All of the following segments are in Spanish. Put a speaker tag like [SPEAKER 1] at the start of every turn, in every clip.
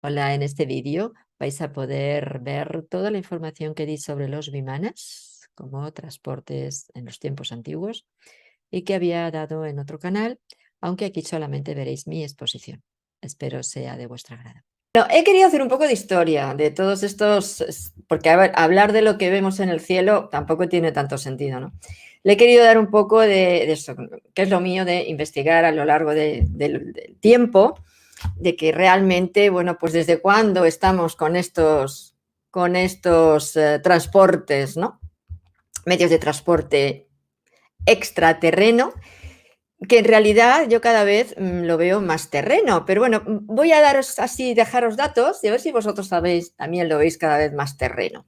[SPEAKER 1] Hola, en este vídeo vais a poder ver toda la información que di sobre los vimanas como transportes en los tiempos antiguos y que había dado en otro canal, aunque aquí solamente veréis mi exposición. Espero sea de vuestro agrado. Bueno, he querido hacer un poco de historia de todos estos, porque a ver, hablar de lo que vemos en el cielo tampoco tiene tanto sentido, ¿no? Le he querido dar un poco de eso, que es lo mío de investigar a lo largo del tiempo, de que realmente, bueno, pues desde cuándo estamos con estos transportes, ¿no? Medios de transporte extraterreno, que en realidad yo cada vez lo veo más terreno, pero bueno, voy a daros así, dejaros datos y a ver si vosotros sabéis, también lo veis cada vez más terreno.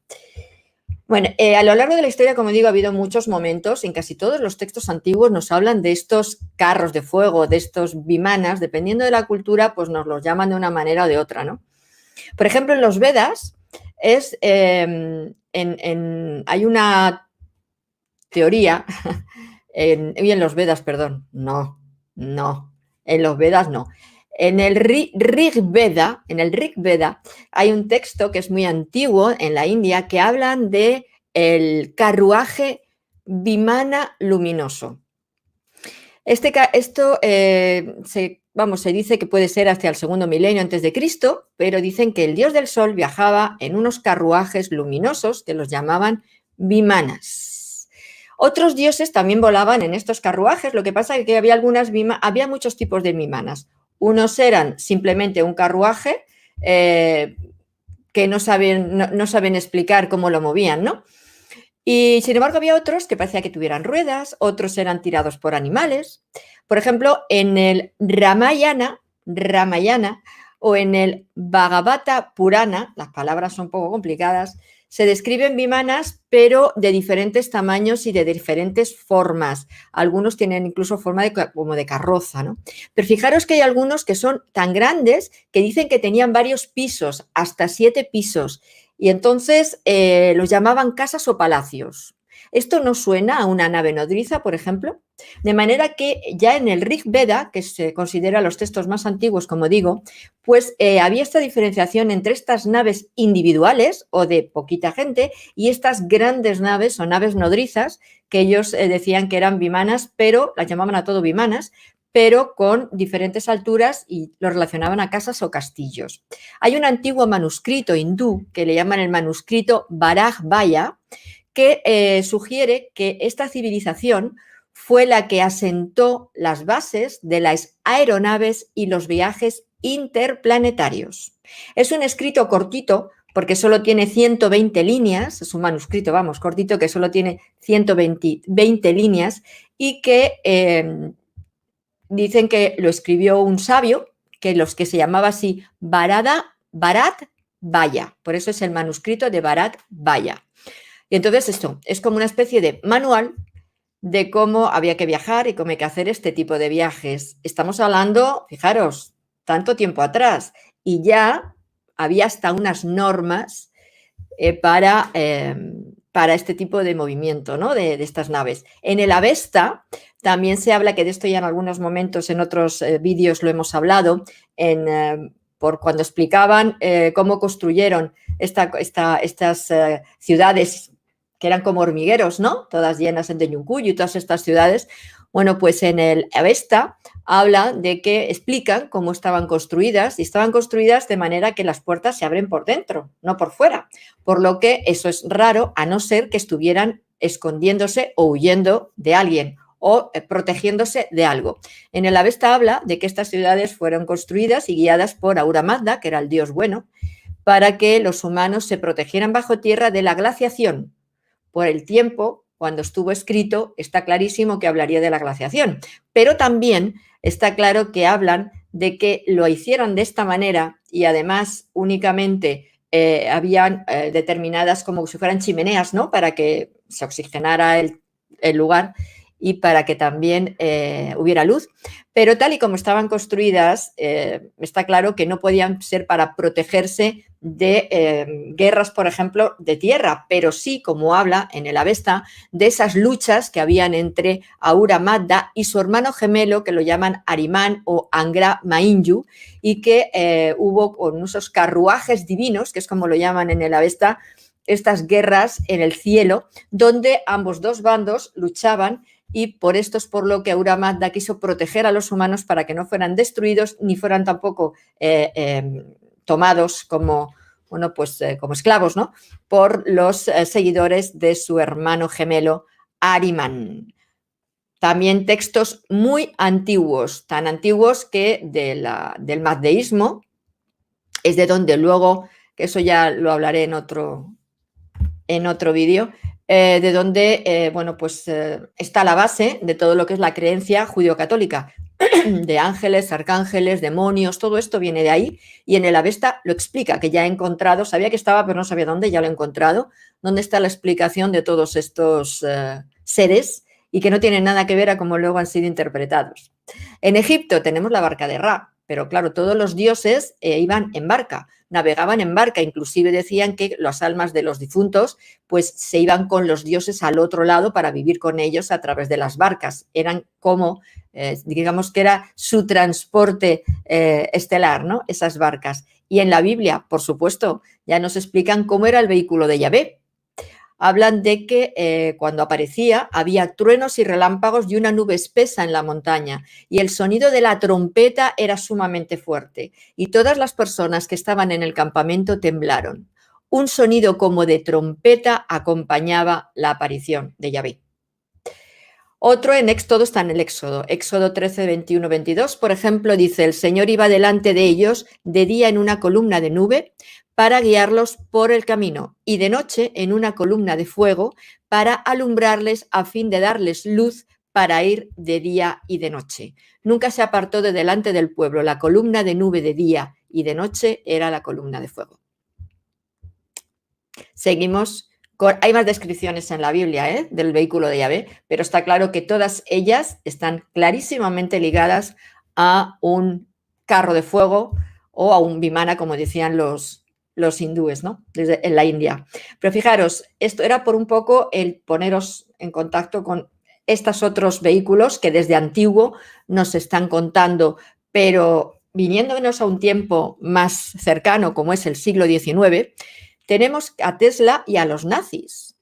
[SPEAKER 1] Bueno, a lo largo de la historia, como digo, ha habido muchos momentos, en casi todos los textos antiguos nos hablan de estos carros de fuego, de estos vimanas, dependiendo de la cultura, pues nos los llaman de una manera o de otra, ¿no? Por ejemplo, en los Vedas hay una teoría, en los Vedas, perdón, no, en los Vedas no. En el Rig Veda hay un texto que es muy antiguo en la India que hablan de el carruaje vimana luminoso. Esto se dice que puede ser hacia el segundo milenio antes de Cristo, pero dicen que el dios del sol viajaba en unos carruajes luminosos que los llamaban vimanas. Otros dioses también volaban en estos carruajes, lo que pasa es que había muchos tipos de vimanas. Unos eran simplemente un carruaje que no saben explicar cómo lo movían, ¿no? Y sin embargo había otros que parecía que tuvieran ruedas, otros eran tirados por animales. Por ejemplo, en el Ramayana o en el Bhagavata Purana, las palabras son un poco complicadas, se describen vimanas, pero de diferentes tamaños y de diferentes formas. Algunos tienen incluso forma como de carroza, ¿no? Pero fijaros que hay algunos que son tan grandes que dicen que tenían varios pisos, hasta 7 pisos. Y entonces los llamaban casas o palacios. Esto no suena a una nave nodriza, por ejemplo, de manera que ya en el Rig Veda, que se considera los textos más antiguos, como digo, pues había esta diferenciación entre estas naves individuales o de poquita gente y estas grandes naves o naves nodrizas que ellos decían que eran vimanas, pero las llamaban a todo vimanas, pero con diferentes alturas y lo relacionaban a casas o castillos. Hay un antiguo manuscrito hindú que le llaman el manuscrito Baraj Vaya, que sugiere que esta civilización fue la que asentó las bases de las aeronaves y los viajes interplanetarios. Es un escrito cortito, porque solo tiene 120 líneas, es un manuscrito, vamos, cortito, que solo tiene 120 líneas y que dicen que lo escribió un sabio, que se llamaba así Bharat Vaya, por eso es el manuscrito de Bharat Vaya. Y entonces esto es como una especie de manual de cómo había que viajar y cómo hay que hacer este tipo de viajes. Estamos hablando, fijaros, tanto tiempo atrás, y ya había hasta unas normas para este tipo de movimiento, ¿no? de estas naves. En el Avesta también se habla, que de esto ya en algunos momentos en otros vídeos lo hemos hablado, por cuando explicaban cómo construyeron estas ciudades que eran como hormigueros, ¿no? Todas llenas de Yunkuyu y todas estas ciudades. Bueno, pues en el Avesta habla de que explican cómo estaban construidas, y estaban construidas de manera que las puertas se abren por dentro, no por fuera, por lo que eso es raro, a no ser que estuvieran escondiéndose o huyendo de alguien o protegiéndose de algo. En el Avesta habla de que estas ciudades fueron construidas y guiadas por Ahura Mazda, que era el dios bueno, para que los humanos se protegieran bajo tierra de la glaciación. Por el tiempo, cuando estuvo escrito, está clarísimo que hablaría de la glaciación, pero también está claro que hablan de que lo hicieron de esta manera y además únicamente habían determinadas como si fueran chimeneas, ¿no? Para que se oxigenara el lugar, y para que también hubiera luz. Pero tal y como estaban construidas, está claro que no podían ser para protegerse de guerras, por ejemplo, de tierra, pero sí, como habla en el Avesta, de esas luchas que habían entre Ahura Mazda y su hermano gemelo, que lo llaman Ahriman o Angra Mainyu, y que hubo con esos carruajes divinos, que es como lo llaman en el Avesta, estas guerras en el cielo, donde ambos dos bandos luchaban, y por esto es por lo que Ahura Mazda quiso proteger a los humanos para que no fueran destruidos ni fueran tampoco tomados como, bueno, pues, como esclavos, ¿no?, por los seguidores de su hermano gemelo Ahriman. También textos muy antiguos, tan antiguos que del mazdeísmo, es de donde luego, que eso ya lo hablaré en otro vídeo, de donde bueno, pues, está la base de todo lo que es la creencia judío-católica, de ángeles, arcángeles, demonios, todo esto viene de ahí, y en el Avesta lo explica, que ya he encontrado, sabía que estaba, pero no sabía dónde, ya lo he encontrado, donde está la explicación de todos estos seres, y que no tienen nada que ver a cómo luego han sido interpretados. En Egipto tenemos la barca de Ra, pero claro, todos los dioses iban en barca, navegaban en barca, inclusive decían que las almas de los difuntos pues se iban con los dioses al otro lado para vivir con ellos a través de las barcas. Eran como, digamos que era su transporte estelar, ¿no?, esas barcas. Y en la Biblia, por supuesto, ya nos explican cómo era el vehículo de Yahvé. Hablan de que cuando aparecía había truenos y relámpagos y una nube espesa en la montaña, y el sonido de la trompeta era sumamente fuerte, y todas las personas que estaban en el campamento temblaron. Un sonido como de trompeta acompañaba la aparición de Yahvé. Otro en Éxodo está en el Éxodo 13, 21, 22, por ejemplo, dice: el Señor iba delante de ellos de día en una columna de nube para guiarlos por el camino, y de noche en una columna de fuego para alumbrarles a fin de darles luz para ir de día y de noche. Nunca se apartó de delante del pueblo. La columna de nube de día y de noche era la columna de fuego. Seguimos. Hay más descripciones en la Biblia del vehículo de Yahvé, pero está claro que todas ellas están clarísimamente ligadas a un carro de fuego o a un vimana, como decían los hindúes, ¿no?, en la India. Pero fijaros, esto era por un poco el poneros en contacto con estos otros vehículos que desde antiguo nos están contando, pero viniéndonos a un tiempo más cercano, como es el siglo XIX, tenemos a Tesla y a los nazis.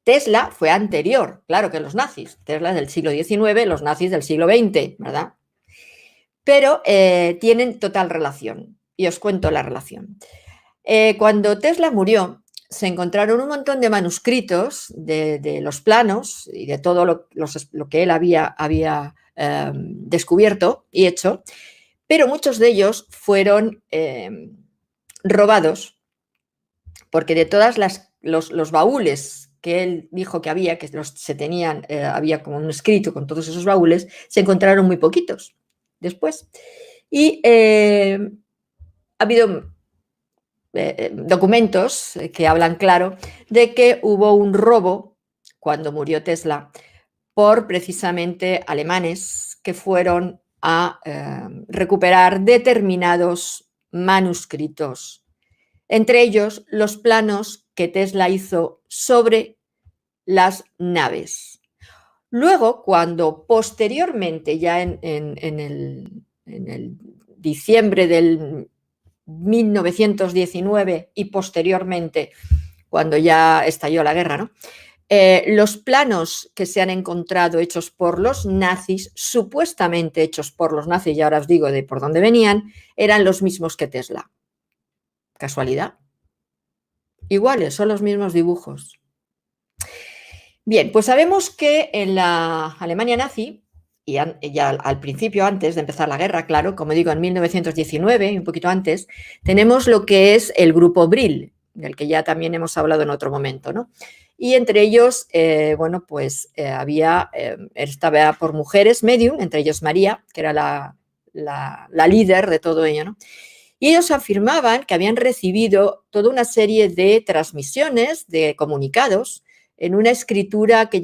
[SPEAKER 1] Tesla fue anterior, claro, que los nazis. Tesla es del siglo XIX, los nazis del siglo XX, ¿verdad? Pero tienen total relación, y os cuento la relación. Cuando Tesla murió, se encontraron un montón de manuscritos de los planos y de todo lo que él había descubierto y hecho, pero muchos de ellos fueron robados, porque de todas los baúles que él dijo que había, que se tenían, había como un escrito con todos esos baúles, se encontraron muy poquitos después. Y ha habido documentos que hablan claro de que hubo un robo cuando murió Tesla por precisamente alemanes que fueron a recuperar determinados manuscritos, entre ellos los planos que Tesla hizo sobre las naves. Luego, cuando posteriormente, ya en el diciembre del 1919 y posteriormente, cuando ya estalló la guerra, ¿no?, los planos que se han encontrado hechos por los nazis, supuestamente hechos por los nazis, y ahora os digo de por dónde venían, eran los mismos que Tesla. ¿Casualidad? Iguales, son los mismos dibujos. Bien, pues sabemos que en la Alemania nazi, y ya al principio, antes de empezar la guerra, claro, como digo, en 1919, un poquito antes, tenemos lo que es el grupo Brill, del que ya también hemos hablado en otro momento, ¿no? Y entre ellos, bueno, pues estaba por mujeres medium, entre ellos María, que era la líder de todo ello, ¿no? Y ellos afirmaban que habían recibido toda una serie de transmisiones, de comunicados, en una escritura que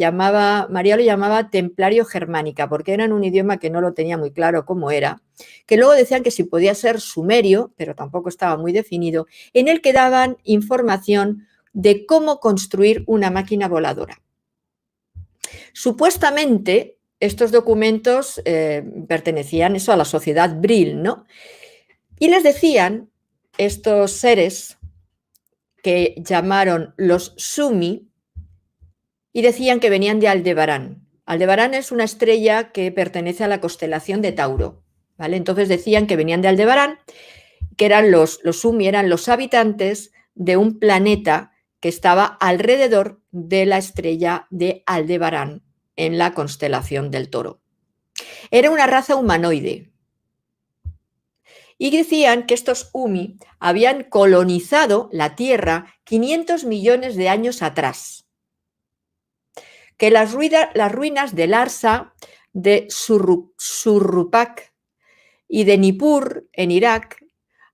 [SPEAKER 1] María lo llamaba templario germánica, porque era en un idioma que no lo tenía muy claro cómo era, que luego decían que sí podía ser sumerio, pero tampoco estaba muy definido, en el que daban información de cómo construir una máquina voladora. Supuestamente, estos documentos pertenecían a la sociedad Brill, ¿no? Y les decían estos seres que llamaron los Sumi y decían que venían de Aldebarán. Aldebarán es una estrella que pertenece a la constelación de Tauro, ¿vale? Entonces decían que venían de Aldebarán, que eran los Sumi, eran los habitantes de un planeta que estaba alrededor de la estrella de Aldebarán en la constelación del Toro. Era una raza humanoide. Y decían que estos Umi habían colonizado la Tierra 500 millones de años atrás. Que las ruinas de Larsa, de Surrupak y de Nippur, en Irak,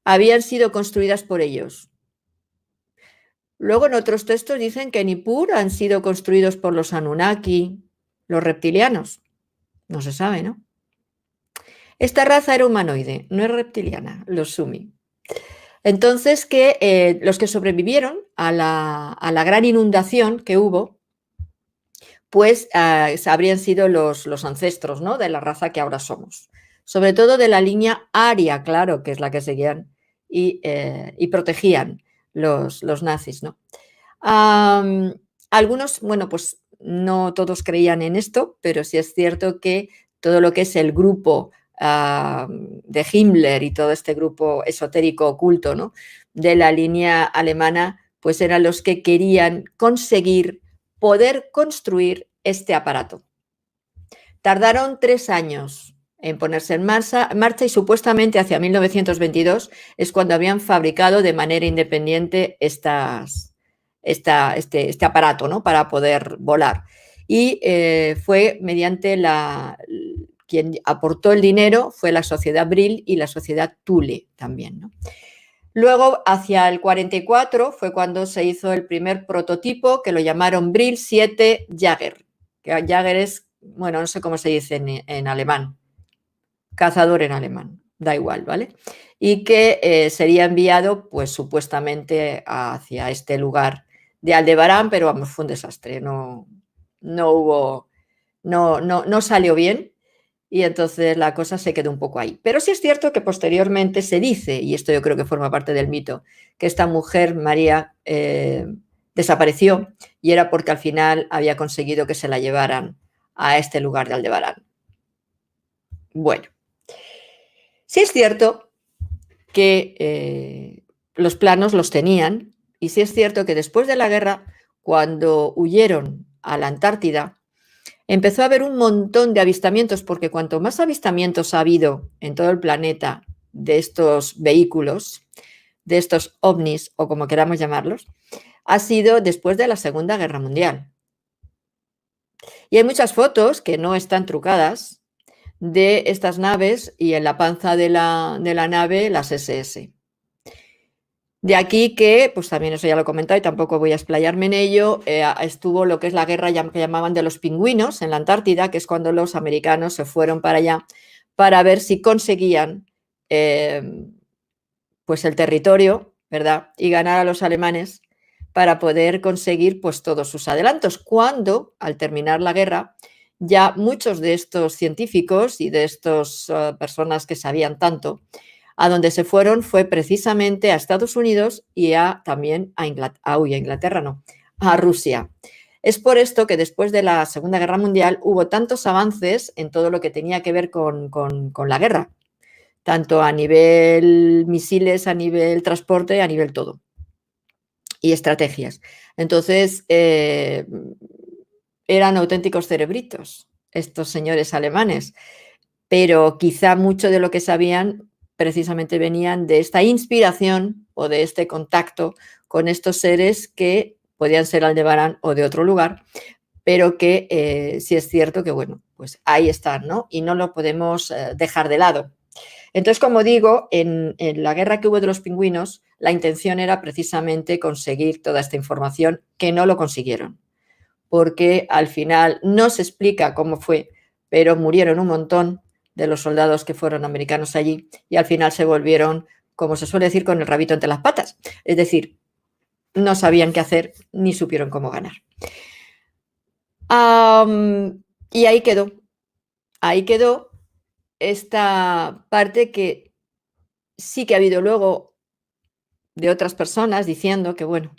[SPEAKER 1] habían sido construidas por ellos. Luego en otros textos dicen que Nippur han sido construidos por los Anunnaki, los reptilianos. No se sabe, ¿no? Esta raza era humanoide, no es reptiliana, los Sumi. Entonces, que los que sobrevivieron a la gran inundación que hubo, pues habrían sido los ancestros, ¿no?, de la raza que ahora somos. Sobre todo de la línea aria, claro, que es la que seguían y protegían los nazis, ¿no? Algunos, bueno, pues no todos creían en esto, pero sí es cierto que todo lo que es el grupo de Himmler y todo este grupo esotérico oculto, ¿no?, de la línea alemana, pues eran los que querían conseguir poder construir este aparato. Tardaron 3 años en ponerse en marcha y supuestamente hacia 1922 es cuando habían fabricado de manera independiente este aparato, ¿no?, para poder volar. Y fue mediante quien aportó el dinero fue la sociedad Brill y la sociedad Thule también, ¿no? Luego, hacia el 44, fue cuando se hizo el primer prototipo, que lo llamaron Brill 7 Jäger. Que Jäger es, bueno, no sé cómo se dice en alemán, cazador en alemán, da igual, ¿vale? Y que sería enviado, pues supuestamente, hacia este lugar de Aldebarán, pero vamos, fue un desastre, no salió bien. Y entonces la cosa se quedó un poco ahí. Pero sí es cierto que posteriormente se dice, y esto yo creo que forma parte del mito, que esta mujer, María, desapareció y era porque al final había conseguido que se la llevaran a este lugar de Aldebarán. Bueno, sí es cierto que los planos los tenían y sí es cierto que después de la guerra, cuando huyeron a la Antártida, empezó a haber un montón de avistamientos, porque cuanto más avistamientos ha habido en todo el planeta de estos vehículos, de estos ovnis o como queramos llamarlos, ha sido después de la Segunda Guerra Mundial. Y hay muchas fotos que no están trucadas de estas naves y en la panza de la nave las SS. De aquí que, pues también eso ya lo he comentado y tampoco voy a explayarme en ello, estuvo lo que es la guerra que llamaban de los pingüinos en la Antártida, que es cuando los americanos se fueron para allá para ver si conseguían pues el territorio, ¿verdad?, y ganar a los alemanes para poder conseguir pues todos sus adelantos, cuando al terminar la guerra ya muchos de estos científicos y de estas personas que sabían tanto, a donde se fueron fue precisamente a Estados Unidos y también a Inglaterra, no, a Rusia. Es por esto que después de la Segunda Guerra Mundial hubo tantos avances en todo lo que tenía que ver con la guerra, tanto a nivel misiles, a nivel transporte, a nivel todo, y estrategias. Entonces, eran auténticos cerebritos estos señores alemanes, pero quizá mucho de lo que sabían precisamente venían de esta inspiración o de este contacto con estos seres que podían ser Aldebarán o de otro lugar, pero que sí es cierto que, bueno, pues ahí están, ¿no? Y no lo podemos dejar de lado. Entonces, como digo, en la guerra que hubo de los pingüinos, la intención era precisamente conseguir toda esta información, que no lo consiguieron, porque al final no se explica cómo fue, pero murieron un montón de los soldados que fueron americanos allí y al final se volvieron, como se suele decir, con el rabito entre las patas. Es decir, no sabían qué hacer ni supieron cómo ganar. Y ahí quedó esta parte que sí que ha habido luego de otras personas diciendo que, bueno,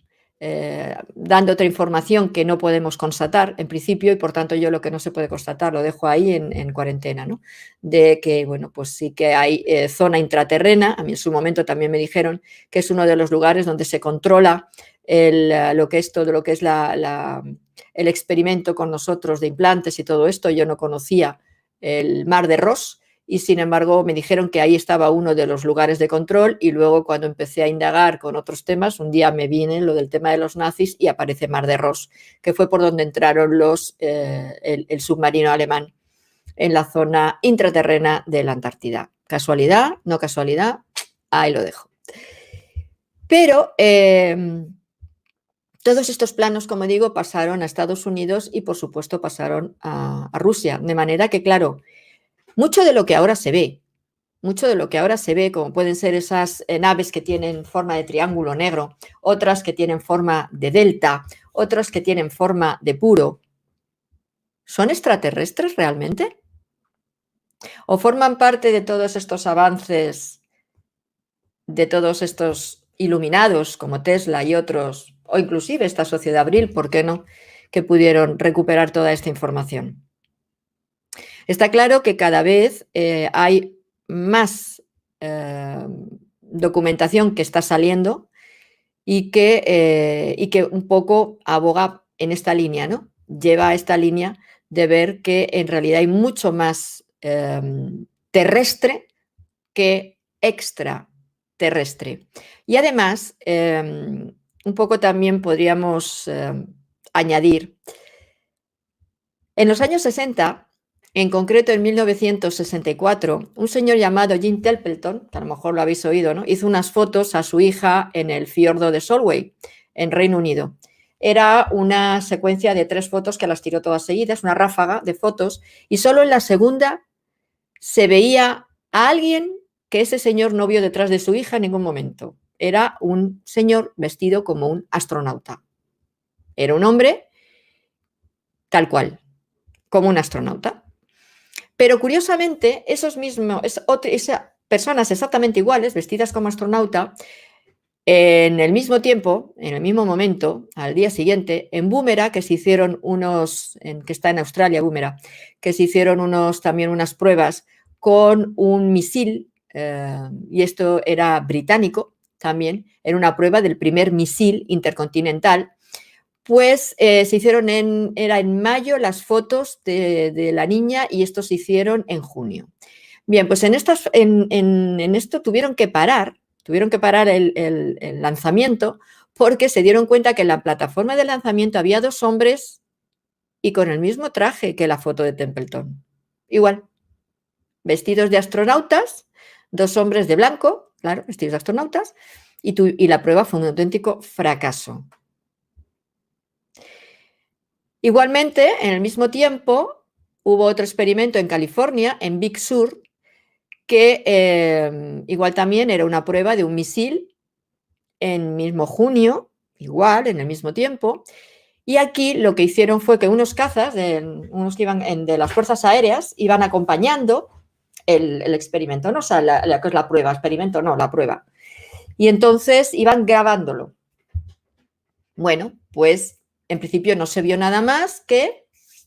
[SPEAKER 1] dando otra información que no podemos constatar en principio y por tanto yo lo que no se puede constatar lo dejo ahí en cuarentena, ¿no? De que, bueno, pues sí que hay zona intraterrena, a mí en su momento también me dijeron que es uno de los lugares donde se controla lo que es todo lo que es el experimento con nosotros de implantes y todo esto. Yo no conocía el Mar de Ross y sin embargo me dijeron que ahí estaba uno de los lugares de control y luego cuando empecé a indagar con otros temas, un día me viene lo del tema de los nazis y aparece Mar de Ross, que fue por donde entraron el submarino alemán en la zona intraterrena de la Antártida. ¿Casualidad? ¿No casualidad? Ahí lo dejo. Pero todos estos planos, como digo, pasaron a Estados Unidos y por supuesto pasaron a Rusia, de manera que, claro, mucho de lo que ahora se ve, como pueden ser esas naves que tienen forma de triángulo negro, otras que tienen forma de delta, otras que tienen forma de puro, ¿son extraterrestres realmente? ¿O forman parte de todos estos avances, de todos estos iluminados como Tesla y otros, o inclusive esta sociedad Abril, ¿por qué no?, que pudieron recuperar toda esta información? Está claro que cada vez hay más documentación que está saliendo y que un poco aboga en esta línea, ¿no? Lleva a esta línea de ver que en realidad hay mucho más terrestre que extraterrestre. Y además, un poco también podríamos añadir, en los años 60, en concreto en 1964, un señor llamado Jim Templeton, que a lo mejor lo habéis oído, ¿no?, hizo unas fotos a su hija en el fiordo de Solway, en Reino Unido. Era una secuencia de 3 fotos que las tiró todas seguidas, una ráfaga de fotos, y solo en la segunda se veía a alguien que ese señor no vio detrás de su hija en ningún momento. Era un señor vestido como un astronauta. Era un hombre tal cual, como un astronauta. Pero curiosamente, esas personas exactamente iguales, vestidas como astronauta, en el mismo tiempo, en el mismo momento, al día siguiente, en Woomera, que se hicieron que está en Australia, Woomera, que se hicieron también unas pruebas con un misil, y esto era británico también, era una prueba del primer misil intercontinental. Pues se hicieron era en mayo las fotos de la niña y esto se hicieron en junio. Bien, pues en esto tuvieron que parar el lanzamiento porque se dieron cuenta que en la plataforma de lanzamiento había 2 hombres y con el mismo traje que la foto de Templeton. Igual, vestidos de astronautas, 2 hombres de blanco, claro, vestidos de astronautas, y la prueba fue un auténtico fracaso. Igualmente, en el mismo tiempo, hubo otro experimento en California, en Big Sur, que igual también era una prueba de un misil en mismo junio, igual, en el mismo tiempo. Y aquí lo que hicieron fue que unos cazas, unos que iban de las fuerzas aéreas, iban acompañando el experimento, ¿no? O sea, que es la prueba, experimento no, la prueba. Y entonces iban grabándolo. Bueno, pues en principio no se vio nada más que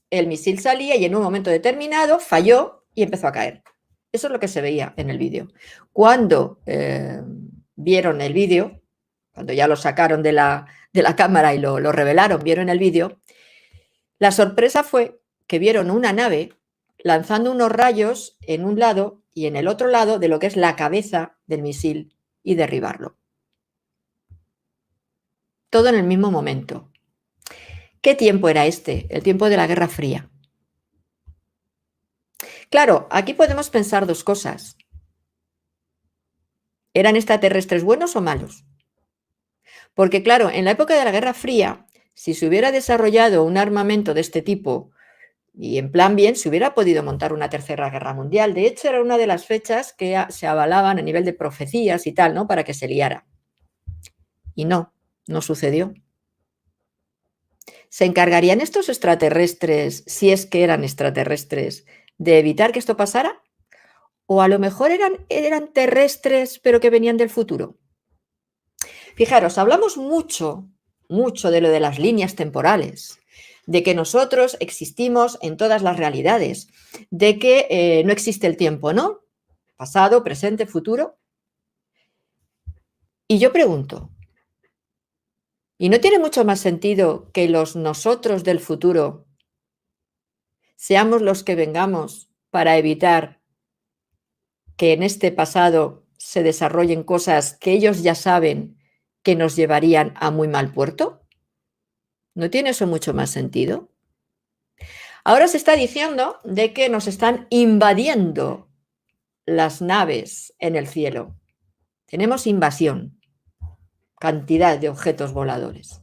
[SPEAKER 1] el misil salía y en un momento determinado falló y empezó a caer. Eso es lo que se veía en el vídeo. Cuando vieron el vídeo, cuando ya lo sacaron de la cámara y lo revelaron, vieron el vídeo, la sorpresa fue que vieron una nave lanzando unos rayos en un lado y en el otro lado de lo que es la cabeza del misil y derribarlo. Todo en el mismo momento. ¿Qué tiempo era este? El tiempo de la Guerra Fría. Claro, aquí podemos pensar 2 cosas. ¿Eran extraterrestres buenos o malos? Porque, claro, en la época de la Guerra Fría si se hubiera desarrollado un armamento de este tipo y en plan bien, se hubiera podido montar una tercera guerra mundial. De hecho, era una de las fechas que se avalaban a nivel de profecías y tal, ¿no? Para que se liara. Y no, no sucedió. ¿Se encargarían estos extraterrestres, si es que eran extraterrestres, de evitar que esto pasara? ¿O a lo mejor eran terrestres, pero que venían del futuro? Fijaros, hablamos mucho, mucho de lo de las líneas temporales, de que nosotros existimos en todas las realidades, de que no existe el tiempo, ¿no? Pasado, presente, futuro. Y yo pregunto, ¿y no tiene mucho más sentido que los nosotros del futuro seamos los que vengamos para evitar que en este pasado se desarrollen cosas que ellos ya saben que nos llevarían a muy mal puerto? ¿No tiene eso mucho más sentido? Ahora se está diciendo de que nos están invadiendo las naves en el cielo. Tenemos invasión, cantidad de objetos voladores,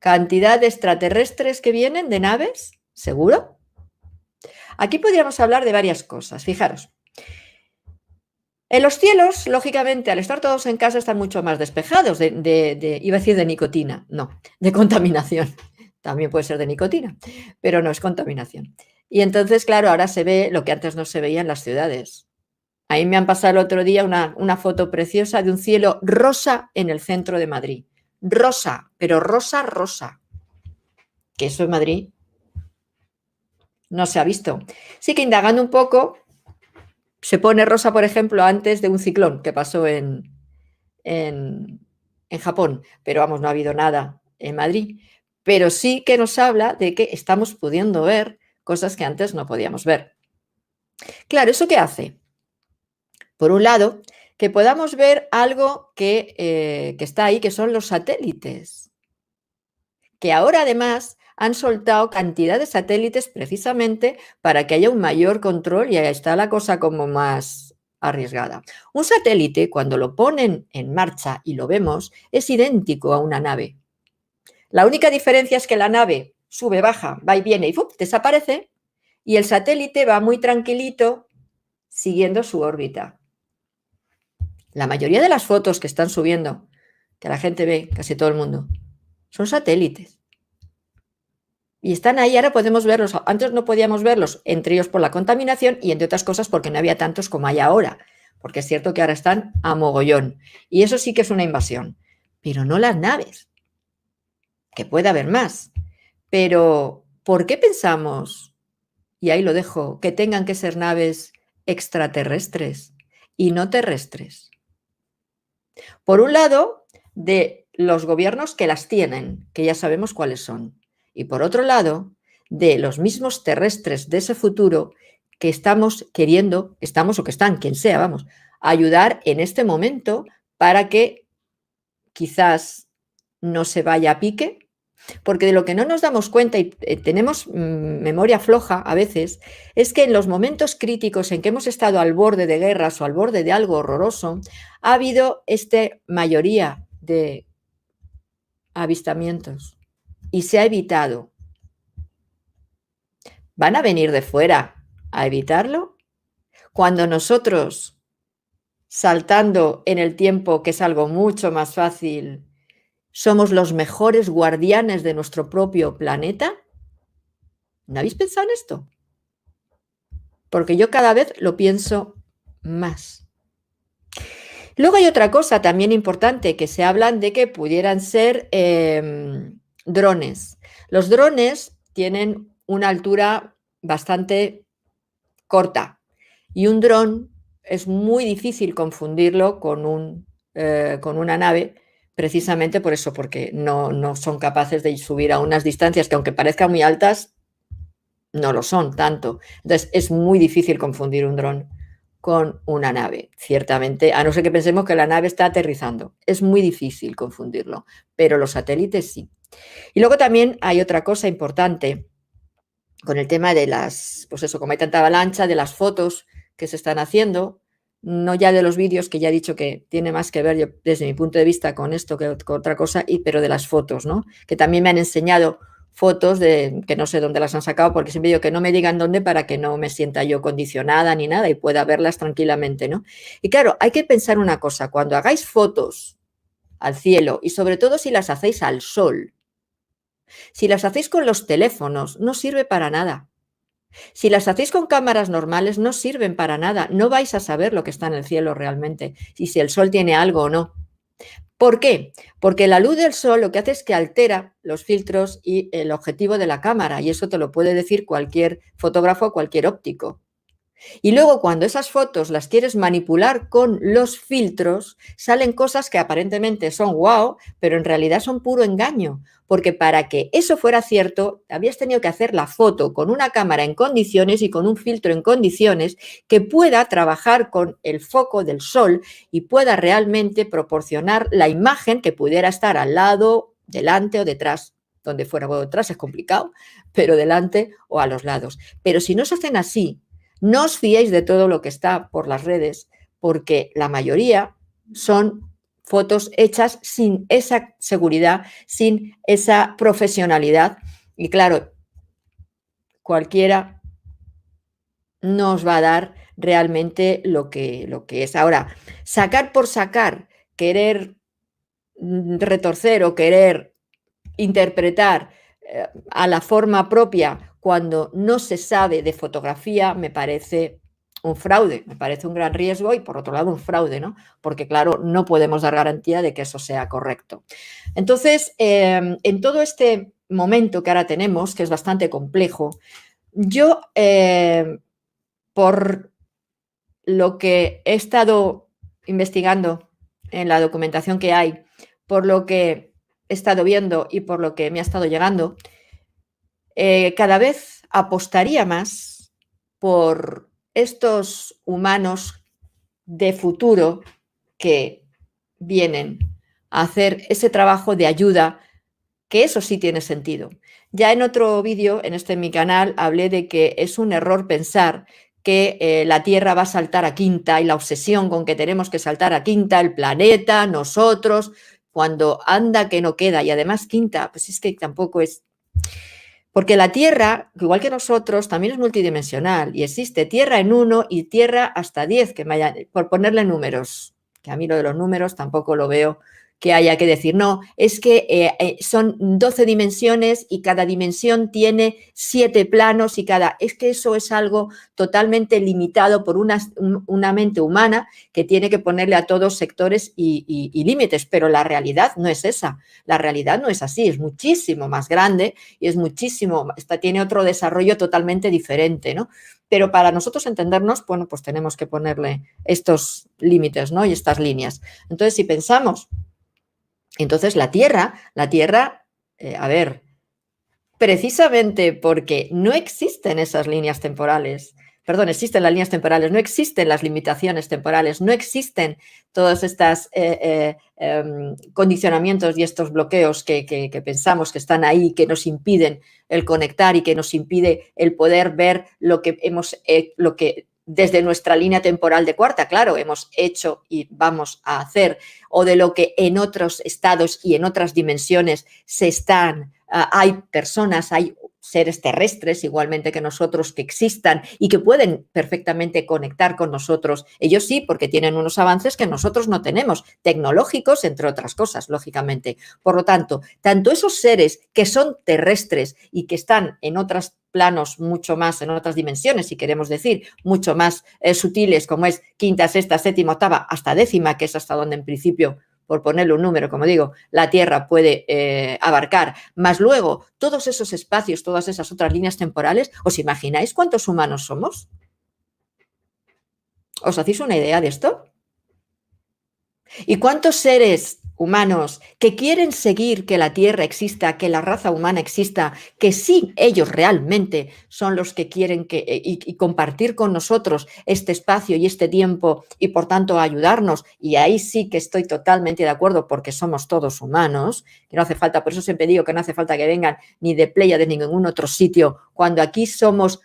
[SPEAKER 1] cantidad de extraterrestres que vienen de naves, ¿seguro? Aquí podríamos hablar de varias cosas. Fijaros, en los cielos, lógicamente, al estar todos en casa, están mucho más despejados iba a decir de nicotina, no, de contaminación. También puede ser de nicotina, pero no es contaminación. Y entonces, claro, ahora se ve lo que antes no se veía en las ciudades. Ahí me han pasado el otro día una foto preciosa de un cielo rosa en el centro de Madrid. Rosa, pero rosa, rosa. Que eso en Madrid no se ha visto. Sí que indagando un poco, se pone rosa, por ejemplo, antes de un ciclón que pasó en Japón, pero vamos, no ha habido nada en Madrid. Pero sí que nos habla de que estamos pudiendo ver cosas que antes no podíamos ver. Claro, ¿eso qué hace? Por un lado, que podamos ver algo que está ahí, que son los satélites, que ahora además han soltado cantidad de satélites precisamente para que haya un mayor control y ahí está la cosa como más arriesgada. Un satélite, cuando lo ponen en marcha y lo vemos, es idéntico a una nave. La única diferencia es que la nave sube, baja, va y viene y ¡fum!, desaparece, y el satélite va muy tranquilito siguiendo su órbita. La mayoría de las fotos que están subiendo, que la gente ve, casi todo el mundo, son satélites. Y están ahí, ahora podemos verlos. Antes no podíamos verlos, entre ellos por la contaminación y entre otras cosas porque no había tantos como hay ahora. Porque es cierto que ahora están a mogollón. Y eso sí que es una invasión. Pero no las naves, que puede haber más. Pero, ¿por qué pensamos, y ahí lo dejo, que tengan que ser naves extraterrestres y no terrestres? Por un lado, de los gobiernos que las tienen, que ya sabemos cuáles son. Y por otro lado, de los mismos terrestres de ese futuro que estamos queriendo, estamos o que están, quien sea, vamos, ayudar en este momento para que quizás no se vaya a pique. Porque de lo que no nos damos cuenta y tenemos memoria floja a veces, es que en los momentos críticos en que hemos estado al borde de guerras o al borde de algo horroroso, ha habido esta mayoría de avistamientos y se ha evitado. ¿Van a venir de fuera a evitarlo? Cuando nosotros, saltando en el tiempo, que es algo mucho más fácil, somos los mejores guardianes de nuestro propio planeta. ¿No habéis pensado en esto? Porque yo cada vez lo pienso más. Luego hay otra cosa también importante, que se hablan de que pudieran ser drones. Los drones tienen una altura bastante corta y un dron es muy difícil confundirlo con una nave, precisamente por eso, porque no son capaces de subir a unas distancias que, aunque parezcan muy altas, no lo son tanto. Entonces, es muy difícil confundir un dron con una nave, ciertamente, a no ser que pensemos que la nave está aterrizando. Es muy difícil confundirlo, pero los satélites sí. Y luego también hay otra cosa importante con el tema de las, pues eso, como hay tanta avalancha, de las fotos que se están haciendo, no ya de los vídeos, que ya he dicho que tiene más que ver, yo, desde mi punto de vista, con esto que con otra cosa, pero de las fotos, ¿no? Que también me han enseñado fotos de que no sé dónde las han sacado, porque siempre digo que no me digan dónde para que no me sienta yo condicionada ni nada y pueda verlas tranquilamente, ¿no? Y claro, hay que pensar una cosa, cuando hagáis fotos al cielo y sobre todo si las hacéis al sol, si las hacéis con los teléfonos, no sirve para nada. Si las hacéis con cámaras normales, no sirven para nada. No vais a saber lo que está en el cielo realmente y si el sol tiene algo o no. ¿Por qué? Porque la luz del sol lo que hace es que altera los filtros y el objetivo de la cámara, y eso te lo puede decir cualquier fotógrafo o cualquier óptico. Y luego cuando esas fotos las quieres manipular con los filtros, salen cosas que aparentemente son guau, pero en realidad son puro engaño, porque para que eso fuera cierto, habías tenido que hacer la foto con una cámara en condiciones y con un filtro en condiciones que pueda trabajar con el foco del sol y pueda realmente proporcionar la imagen que pudiera estar al lado, delante o detrás. Donde fuera o detrás es complicado, pero delante o a los lados. Pero si no se hacen así, no os fiéis de todo lo que está por las redes, porque la mayoría son fotos hechas sin esa seguridad, sin esa profesionalidad. Y claro, cualquiera no os va a dar realmente lo que es. Ahora, sacar por sacar, querer retorcer o querer interpretar a la forma propia cuando no se sabe de fotografía me parece un fraude, me parece un gran riesgo y por otro lado un fraude, ¿no? Porque claro, no podemos dar garantía de que eso sea correcto. Entonces, en todo este momento que ahora tenemos, que es bastante complejo, yo, por lo que he estado investigando en la documentación que hay, por lo que he estado viendo y por lo que me ha estado llegando, cada vez apostaría más por estos humanos de futuro que vienen a hacer ese trabajo de ayuda, que eso sí tiene sentido. Ya en otro vídeo, en mi canal, hablé de que es un error pensar que la Tierra va a saltar a quinta y la obsesión con que tenemos que saltar a quinta, el planeta, nosotros, cuando anda que no queda. Y además quinta, pues es que tampoco es... Porque la Tierra, igual que nosotros, también es multidimensional y existe Tierra en 1 y Tierra hasta 10, que por ponerle números, que a mí lo de los números tampoco lo veo que haya que decir, no, es que son 12 dimensiones y cada dimensión tiene 7 planos y es que eso es algo totalmente limitado por una mente humana que tiene que ponerle a todos sectores y límites, pero la realidad no es esa, la realidad no es así, es muchísimo más grande y es muchísimo, tiene otro desarrollo totalmente diferente, ¿no? Pero para nosotros entendernos, bueno, pues tenemos que ponerle estos límites, ¿no? Y estas líneas. Entonces, si pensamos, entonces la Tierra, a ver, precisamente porque no existen esas líneas temporales, perdón, existen las líneas temporales, no existen las limitaciones temporales, no existen todos estos condicionamientos y estos bloqueos que pensamos que están ahí, que nos impiden el conectar y que nos impide el poder ver lo que desde nuestra línea temporal de cuarta, claro, hemos hecho y vamos a hacer, o de lo que en otros estados y en otras dimensiones hay personas, hay seres terrestres igualmente que nosotros que existan y que pueden perfectamente conectar con nosotros. Ellos sí, porque tienen unos avances que nosotros no tenemos, tecnológicos, entre otras cosas, lógicamente. Por lo tanto, tanto esos seres que son terrestres y que están en otros planos mucho más, en otras dimensiones, si queremos decir, mucho más sutiles, como es quinta, sexta, séptima, octava, hasta décima, que es hasta donde en principio, por ponerle un número, como digo, la Tierra puede abarcar, más luego todos esos espacios, todas esas otras líneas temporales, ¿os imagináis cuántos humanos somos? ¿Os hacéis una idea de esto? ¿Y cuántos seres humanos que quieren seguir que la Tierra exista, que la raza humana exista, que sí, ellos realmente son los que quieren y compartir con nosotros este espacio y este tiempo y por tanto ayudarnos? Y ahí sí que estoy totalmente de acuerdo porque somos todos humanos, que no hace falta, por eso siempre digo que no hace falta que vengan ni de Pléyades ni de ningún otro sitio, cuando aquí somos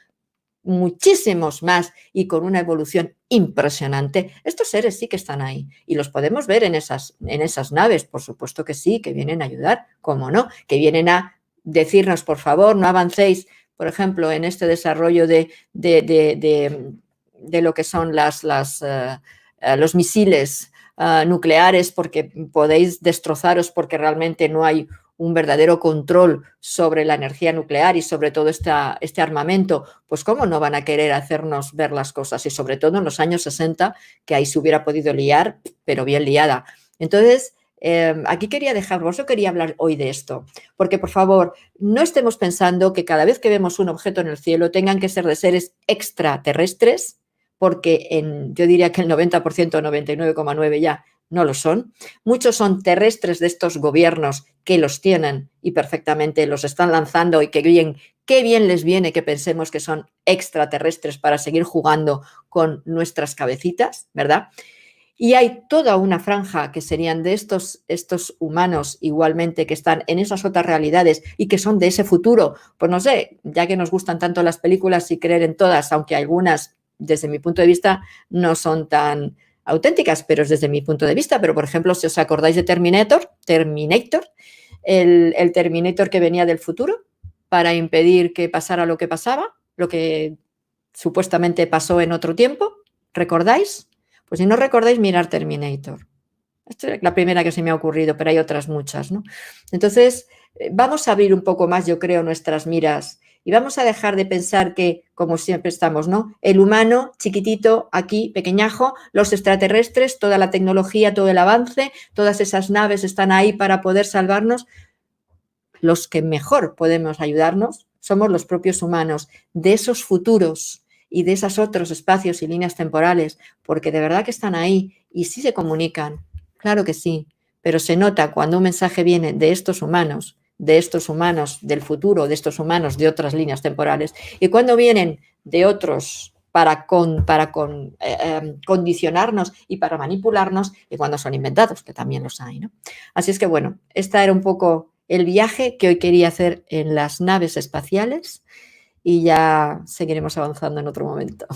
[SPEAKER 1] muchísimos más y con una evolución impresionante, estos seres sí que están ahí y los podemos ver en esas naves, por supuesto que sí, que vienen a ayudar, cómo no, que vienen a decirnos, por favor, no avancéis, por ejemplo, en este desarrollo de lo que son los misiles nucleares porque podéis destrozaros porque realmente no hay un verdadero control sobre la energía nuclear y sobre todo este armamento, pues cómo no van a querer hacernos ver las cosas y sobre todo en los años 60, que ahí se hubiera podido liar, pero bien liada. Entonces, aquí quería dejar, por eso quería hablar hoy de esto, porque por favor, no estemos pensando que cada vez que vemos un objeto en el cielo tengan que ser de seres extraterrestres, porque yo diría que el 90% o 99,9% ya no lo son. Muchos son terrestres de estos gobiernos que los tienen y perfectamente los están lanzando y qué bien les viene que pensemos que son extraterrestres para seguir jugando con nuestras cabecitas, ¿verdad? Y hay toda una franja que serían de estos humanos igualmente que están en esas otras realidades y que son de ese futuro. Pues no sé, ya que nos gustan tanto las películas y creer en todas, aunque algunas, desde mi punto de vista, no son tan auténticas, pero es desde mi punto de vista. Pero, por ejemplo, si os acordáis de Terminator, el Terminator que venía del futuro para impedir que pasara lo que pasaba, lo que supuestamente pasó en otro tiempo, ¿recordáis? Pues si no recordáis, mirar Terminator. Esta es la primera que se me ha ocurrido, pero hay otras muchas, ¿no? Entonces, vamos a abrir un poco más, yo creo, nuestras miras y vamos a dejar de pensar que, como siempre estamos, ¿no? El humano, chiquitito, aquí, pequeñajo, los extraterrestres, toda la tecnología, todo el avance, todas esas naves están ahí para poder salvarnos. Los que mejor podemos ayudarnos somos los propios humanos, de esos futuros y de esos otros espacios y líneas temporales, porque de verdad que están ahí y sí se comunican, claro que sí, pero se nota cuando un mensaje viene de estos humanos del futuro, de estos humanos de otras líneas temporales, y cuando vienen de otros para condicionarnos y para manipularnos, y cuando son inventados, que también los hay, ¿no? Así es que, bueno, esta era un poco el viaje que hoy quería hacer en las naves espaciales y ya seguiremos avanzando en otro momento.